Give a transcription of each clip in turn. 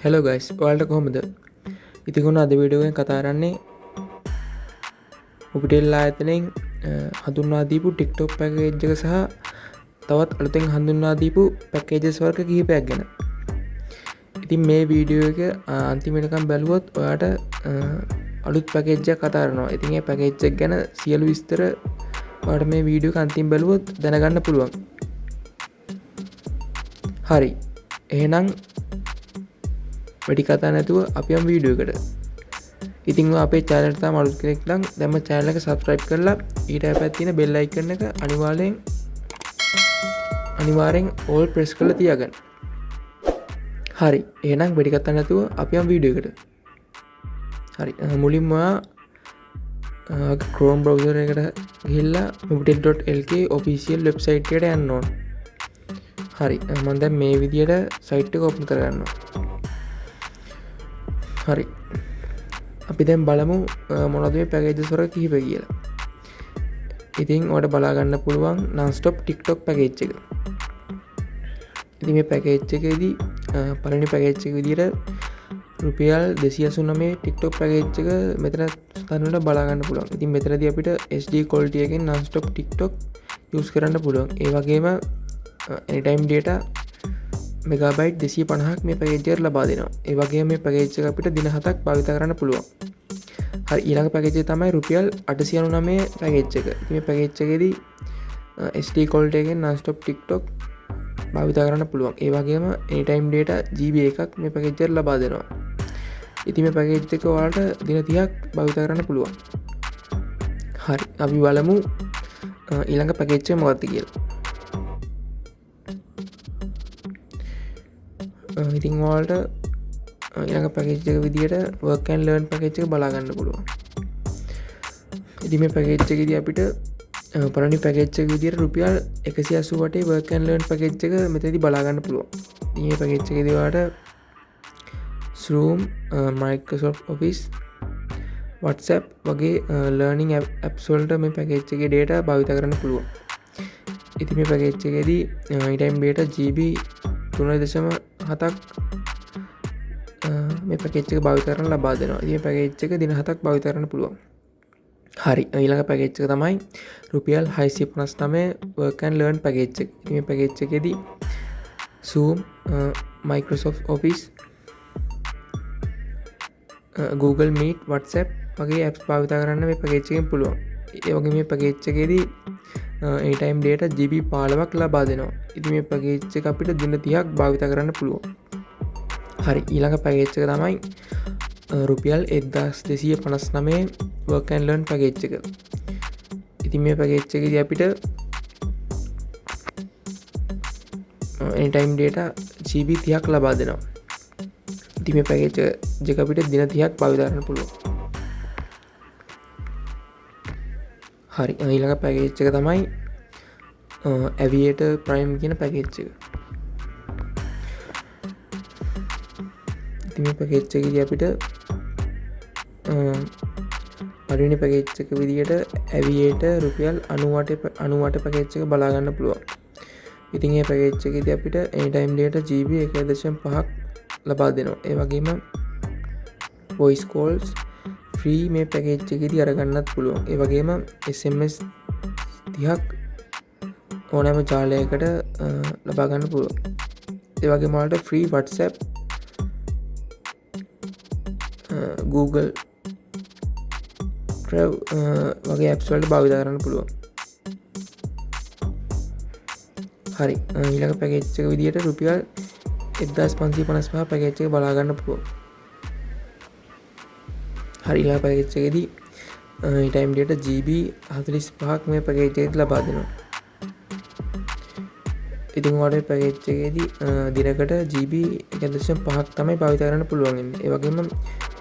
Hello guys ඔයාලට කොහොමද ඉතිකුණ අද වීඩියෝෙන් කතා කරන්නේ ඔපිටෙල්ලා ඇතනෙන් හඳුන්වාදීපු ටික්ටොක් පැකේජ්ජක සහ තවත් අලුතෙන් හඳුන්වාදීපු පැකේජස් වර්ග කිහිපයක් ගැන ඉතින් මේ වීඩියෝ එක අන්තිමටකම් බැලුවොත් ඔයාට අලුත් පැකේජ්ජක් කතාරනවා ඉතින් ඒ පැකේජ්ජක් ගැන සියලු විස්තර ඔයාට මේ වීඩියෝ අන්තිම බැලුවොත් දැනගන්න පුළුවන් හරි එහෙනම් වැඩි කතා නැතුව අපි යමු වීඩියෝ එකට ඉතින් අපේ channel එක තාම අලුත් කෙනෙක් නම් දැන්ම channel එක subscribe කරලා ඊට පැත්තේ තියෙන bell icon එක අනිවාර්යෙන් all press කරලා තියාගන්න. හරි. එහෙනම් වැඩි කතා නැතුව අපි යමු වීඩියෝ එකට. හරි. මුලින්ම Chrome browser එකට ගිහිල්ලා mobitel.lk official website එකට යන්න ඕන. හරි. මම දැන් මේ විදියට site එක open කරගන්නවා. හරි අපි දැන් බලමු මොනවද මේ පැකේජස් වල කිහිපය කියලා. ඉතින් ඔයාලට බලා ගන්න පුළුවන් non-stop TikTok පැකේජ් එක. ඉතින් මේ පැකේජ් එකේදී පළවෙනි පැකේජ් එක විදියට රුපියල් 289 TikTok පැකේජ් එක මෙතන තනුවට බලා ගන්න පුළුවන්. ඉතින් මෙතනදී අපිට HD quality එකෙන් non-stop TikTok use කරන්න පුළුවන්. ඒ වගේම anytime data මෙගාබයිට් 250ක් මේ පැකේජ් එකට ලබා දෙනවා. ඒ වගේම මේ පැකේජ් එක අපිට දින 7ක් භාවිත කරන්න පුළුවන්. හරි ඊළඟ පැකේජ් එක තමයි රුපියල් 899 පැකේජ් එක. ඉතින් මේ පැකේජ් එකේදී SD quality එකෙන් non-stop TikTok භාවිත කරන්න පුළුවන්. ඒ වගේම anytime data GB එකක් මේ පැකේජ් එකට ලබා දෙනවා. ඉතින් මේ පැකේජ් එක ඔයාලට දින 30ක් භාවිත කරන්න පුළුවන්. හරි අපි බලමු ඊළඟ පැකේජ් එක මොකක්ද කියලා. ඉතින් ඔයාලට ඊළඟ පැකේජ් එක විදියට work and learn පැකේජ් එක බලා ගන්න පුළුවන්. ඉතින් මේ පැකේජ් එකේදී අපිට පළවෙනි පැකේජ් එක විදියට රුපියල් 188 work and learn පැකේජ් එක මෙතනදී බලා ගන්න පුළුවන්. ඉතින් මේ පැකේජ් එකේදී ඔයාලට Zoom, Microsoft Office, WhatsApp වගේ learning apps වලට මේ පැකේජ් එකේ data භාවිත කරන්න පුළුවන්. ඉතින් මේ පැකේජ් එකේදී anytime data GB 3.7ක් මේ පැකේජ් එක භාවිත කරන්න ලබා දෙනවා. ඉතින් මේ පැකේජ් එක දින 7ක් භාවිත කරන්න පුළුවන්. හරි ඊළඟ පැකේජ් එක තමයි රුපියල් 659 work and learn පැකේජ් එක. ඉතින් මේ පැකේජ් එකේදී Zoom, Microsoft Office, Google Meet, WhatsApp වගේ apps භාවිත කරන්න මේ පැකේජ් එකෙන් පුළුවන්. ඒ වගේ මේ පැකේජ් එකේදී anytime data GB 15ක් ලබා දෙනවා. ඉතින් මේ පැකේජ් එක අපිට දින 30ක් භාවිත කරන්න පුළුවන්. හරි ඊළඟ පැකේජ් එක තමයි රුපියල් 1259 work and learn පැකේජ් එක. ඉතින් මේ පැකේජ් එකේදී අපිට anytime data GB 30ක් ලබා දෙනවා. ඉතින් මේ පැකේජ් එක අපිට දින 30ක් භාවිත කරන්න පුළුවන්. හරි ඊළඟ පැකේජ් එක තමයි Aviator Prime කියන පැකේජ් එක. ඉතින් මේ පැකේජ් එකේදී අපිට පළවෙනි පැකේජ් එක විදියට Aviator රුපියල් 98 පැකේජ් එක බලා ගන්න පුළුවන්. ඉතින් මේ පැකේජ් එකේදී අපිට anytime data GB 1.5ක් ලබා දෙනවා. ඒ වගේම voice calls free මේ පැකේජ් එකේදී අරගන්නත් පුළුවන්. ඒ වගේම SMS 30ක් ඕනෑම ජාලයකට ලබා ගන්න පුළුවන්. ඒ වගේම ඔයාලට free WhatsApp, Google Drive වගේ apps වලට භාවිත කරන්න පුළුවන්. හරි ඊළඟ පැකේජ් එක විදියට රුපියල් 1555 පැකේජ් එක බලා ගන්න පුළුවන්. හරි ඊළඟ පැකේජ් එකේදී anytime data GB 45ක් මේ පැකේජ් එකේදී ලබා දෙනවා. ඉතින් ඔයාලට පැකේජ් එකේදී දිනකට GB 1.5ක් තමයි භාවිත කරන්න පුළුවන් වෙන්නේ. ඒ වගේම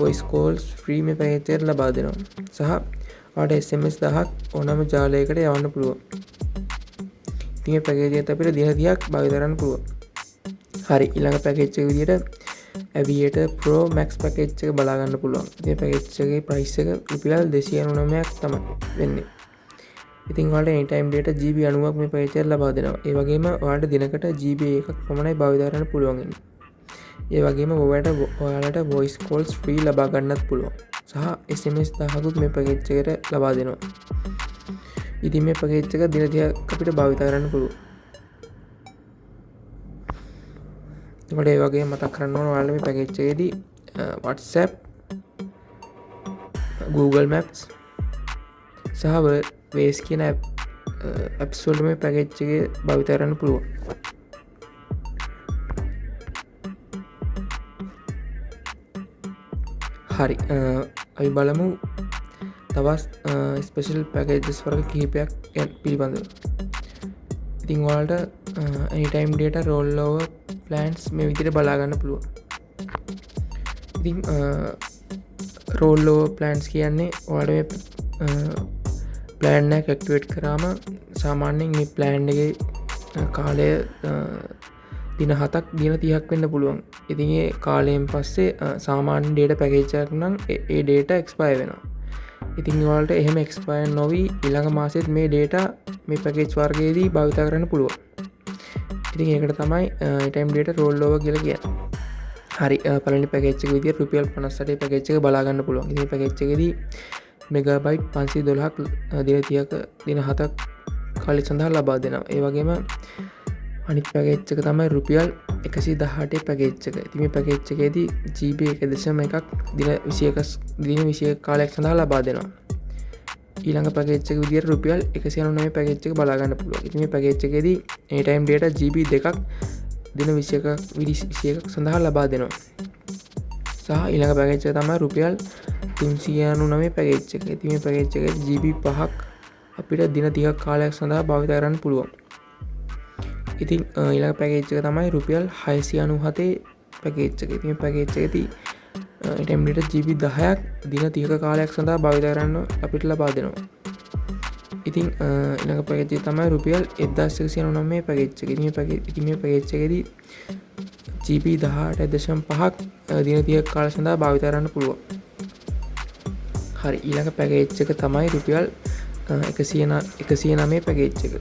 voice calls free මේ පැකේජ් එකට ලබා දෙනවා. සහ ඔයාලට SMS 1000ක් ඕනෑම ජාලයකට යවන්න පුළුවන්. ඉතින් මේ පැකේජ් එකත් අපිට දින 30ක් භාවිත කරන්න පුළුවන්. හරි ඊළඟ පැකේජ් එක විදියට Aviator Pro Max පැකේජ් එක බලා ගන්න පුළුවන්. ඉතින් පැකේජ් එකේ price එක රුපියල් 299ක් තමයි වෙන්නේ. ඉතින් ඔයාලට anytime data GB 90ක් මේ පැකේජ් එකට ලබා දෙනවා. ඒ වගේම ඔයාලට දිනකට GB 1ක් පමණයි භාවිත කරන්න පුළුවන් වෙන්නේ. ඒ වගේම ඔයාලට වොයිස් කෝල්ස් ෆ්‍රී ලබා ගන්නත් පුළුවන් සහ SMS 1000කුත් මේ පැකේජ් එකට ලබා දෙනවා. ඉතින් මේ පැකේජ් එක දින 30ක් අපිට භාවිත කරන්න පුළුවන්. ඒකට ඒ වගේ මතක් කරන්න ඕන ඔයාලා මේ පැකේජ් එකේදී WhatsApp, Google Maps සහ Waze කියන apps වල මේ පැකේජ් එකේ භාවිත කරන්න පුළුවන්. හරි අපි බලමු තවත් ස්පෙෂල් පැකේජස් වර්ග කිහිපයක් පිළිබඳව. ඉතින් ඔයාලට anytime data rollover plans මේ විදිහට බලා ගන්න පුළුවන්. ඉතින් rollover plans කියන්නේ ඔයාලට මේ plan එක activate කරාම සාමාන්‍යයෙන් මේ plan එකේ කාලය දින 7ක් දින 30ක් වෙන්න පුළුවන්. ඉතින් ඒ කාලයෙන් පස්සේ සාමාන්‍ය data package එකක් නම් ඒ data expire වෙනවා. ඉතින් ඔයාලට එහෙම expire නොවි ඊළඟ මාසෙත් මේ data මේ package වර්ගයේදී භාවිත කරන්න පුළුවන්. ඉතින් ඒකට තමයි anytime data rollover කියලා කියන්නේ. හරි පළවෙනි package එක විදියට රුපියල් 58 package එක බලා ගන්න පුළුවන්. ඉතින් මේ package එකේදී megabyte 512ක් දින 30ක දින 7ක් කාලය සඳහා ලබා දෙනවා. ඒ වගේම අනිත් පැකේජ් එක තමයි රුපියල් 118 පැකේජ් එක. ඉතින් මේ පැකේජ් එකේදී GB 1.1ක් දින 21 කාලයක් සඳහා ලබා දෙනවා. ඊළඟ පැකේජ් එක විදියට රුපියල් 199 පැකේජ් එක බලා ගන්න පුළුවන්. ඉතින් මේ පැකේජ් එකේදී anytime data GB 2ක් දින 21ක් සඳහා ලබා දෙනවා. සහ ඊළඟ පැකේජ් එක තමයි රුපියල් 399 පැකේජ් එක. ඉතින් මේ පැකේජ් එකේ GB 5ක් අපිට දින 30ක් කාලයක් සඳහා භාවිත කරන්න පුළුවන්. ඉතින් ඊළඟ පැකේජ් එක තමයි රුපියල් 697 පැකේජ් එක. ඉතින් මේ පැකේජ් එකේදී anytime data GB 10ක් දින 30ක කාලයක් සඳහා භාවිත කරන්න අපිට ලබා දෙනවා. ඉතින් ඊළඟ පැකේජ් එක තමයි රුපියල් 1199 පැකේජ් එක. ඉතින් මේ පැකේජ් එකේදී GB 18.5ක් දින 30ක කාලය සඳහා භාවිත කරන්න පුළුවන්. හරි ඊළඟ පැකේජ් එක තමයි රුපියල් 109 පැකේජ් එක.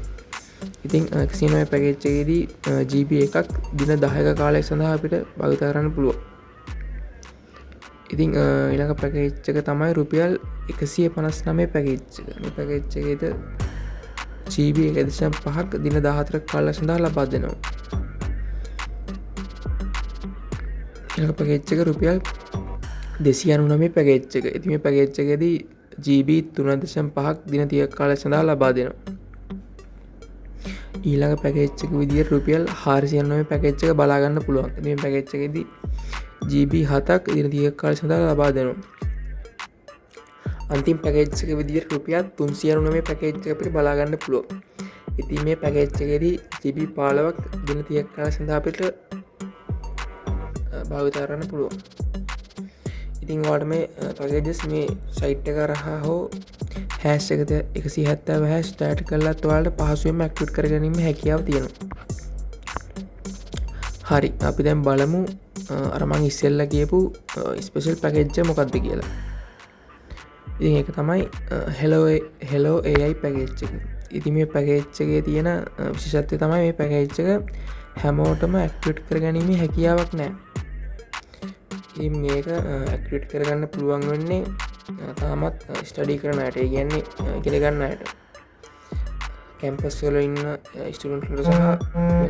ඉතින් 109 පැකේජ් එකේදී GB එකක් දින 10ක කාලයක් සඳහා අපිට භාවිත කරන්න පුළුවන්. ඉතින් ඊළඟ පැකේජ් එක තමයි රුපියල් 159 පැකේජ් එක. මේ පැකේජ් එකේද GB 1.5ක් දින 14ක කාලයක් සඳහා ලබා දෙනවා. ඊළඟ පැකේජ් එක රුපියල් 299 පැකේජ් එක. ඉතින් මේ පැකේජ් එකේදී GB 3.5ක් දින 30ක කාලයක් සඳහා ලබා දෙනවා. ඊළඟ පැකේජ් එක විදියට රුපියල් 490 පැකේජ් එක බලා ගන්න පුළුවන්. ඉතින් මේ පැකේජ් එකේදී GB 7ක් දින 30ක කාලය සඳහා ලබා දෙනවා. අන්තිම පැකේජ් එක විදියට රුපියල් 399 පැකේජ් එක අපිට බලා ගන්න පුළුවන්. ඉතින් මේ පැකේජ් එකේදී GB 15ක් දින 30ක කාලය සඳහා අපිට භාවිත කරන්න පුළුවන්. ඉතින් ඔයාලට මේ පැකේජස් මේ සයිට් එක හරහා හෝ #170# ස්ටාර්ට් කරලත් ඔයාලට පහසුවෙන්ම ඇක්ටිවේට් කරගැනීමේ හැකියාව තියෙනවා. හරි අපි දැන් බලමු අර මං ඉස්සෙල්ලා කියපු ස්පෙෂල් පැකේජ් එක මොකක්ද කියලා. ඉතින් ඒක තමයි hello AI පැකේජ් එක. ඉතින් මේ පැකේජ් එකේ තියෙන විශේෂත්වය තමයි මේ පැකේජ් එක හැමෝටම ඇක්ටිවේට් කරගැනීමේ හැකියාවක් නැහැ. ඉතින් මේක ඇක්ටිවේට් කරගන්න පුළුවන් වෙන්නේ තාමත් ස්ටඩි කරන අයට. ඒ කියන්නේ ඉගෙන ගන්න අයට. කැම්පස් වල ඉන්න ස්ටුඩන්ට්ලට සහ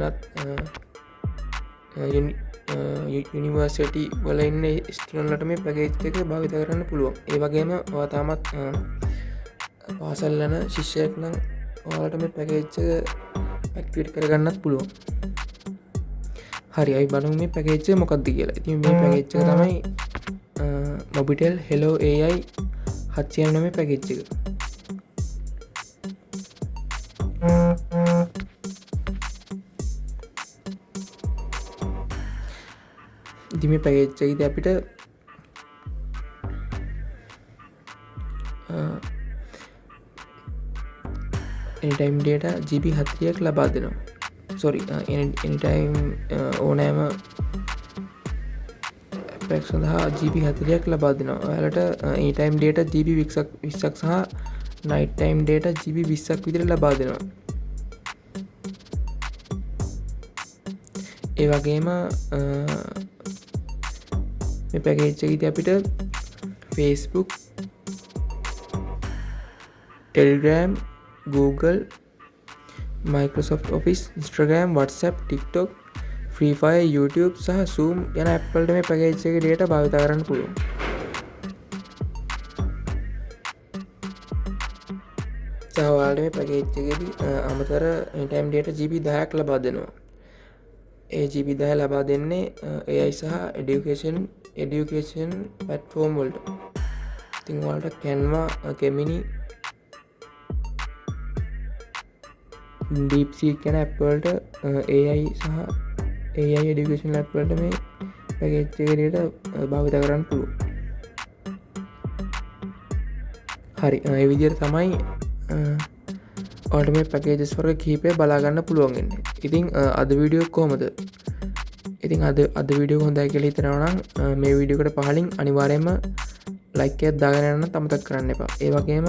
වෙනත් යුනිවර්සිටි වල ඉන්න ස්ටුඩන්ට්ලට මේ පැකේජ් එක භාවිත කරන්න පුළුවන්. ඒ වගේම ඔයා තාමත් පාසල් යන ශිෂ්‍යයෙක් නම් ඔයාලට මේ පැකේජ් එක ඇක්ටිවේට් කරගන්නත් පුළුවන්. හරි අපි බලමු මේ පැකේජ් එක මොකක්ද කියලා. ඉතින් මේ පැකේජ් එක තමයි Mobitel Hello AI 799 පැකේජ් එක. ඉතින් මේ පැකේජ් එකේදී අපිට anytime data GB 40ක් ලබා දෙනවා. sorry anytime ඕනෑම පැක් සඳහා GB 40ක් ලබා දෙනවා. ඔයාලට anytime data GB 20ක් සහ night time data GB 20ක් විදිහට ලබා දෙනවා. ඒ වගේම මේ පැකේජ් එකේදී අපිට Facebook, Telegram, Google, Microsoft Office, Instagram, WhatsApp, TikTok, Free Fire, YouTube සහ Zoom යන ඇප් වලට මේ පැකේජ් එකේ data භාවිත කරන්න පුළුවන්. සහ ඔයාලට මේ පැකේජ් එකේදී අමතර anytime data GB 10ක් ලබා දෙනවා. ඒ GB 10 ලබා දෙන්නේ AI සහ education platform වලට. ඉතින් ඔයාලට Canva, Gemini, DeepSeek යන ඇප් වලට AI සහ AI education app වලට මේ පැකේජ් එකේට භාවිත කරන්න පුළුවන්. හරි, ඒ විදිහට තමයි ඔයාලට මේ පැකේජස් වර්ග කිහිපයක් බලා ගන්න පුළුවන් වෙන්නේ. ඉතින් අද වීඩියෝ කොහමද? ඉතින් අද වීඩියෝ හොඳයි කියලා හිතනවා නම් මේ වීඩියෝ එකට පහලින් අනිවාර්යයෙන්ම ලයික් එකක් දාගෙන යන්න අමතක කරන්න එපා. ඒ වගේම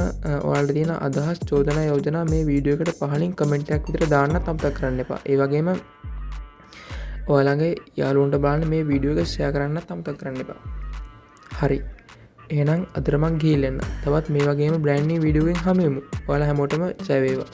ඔයාලට තියෙන අදහස්, චෝදනා, යෝජනා මේ වීඩියෝ එකට පහලින් කමෙන්ට් එකක් විතර දාන්නත් අමතක කරන්න එපා. ඒ වගේම ඔයාලගේ යාළුවන්ට බලන්න මේ වීඩියෝ එක ෂෙයා කරන්නත් අමතක කරන්න එපා. හරි. එහෙනම් අදට මං ගිහින් එන්න. තවත් මේ වගේම බ්‍රෑන්ඩ් නිව් වීඩියෝ එකකින් හමු වෙමු. ඔයාලා හැමෝටම ජය වේවා.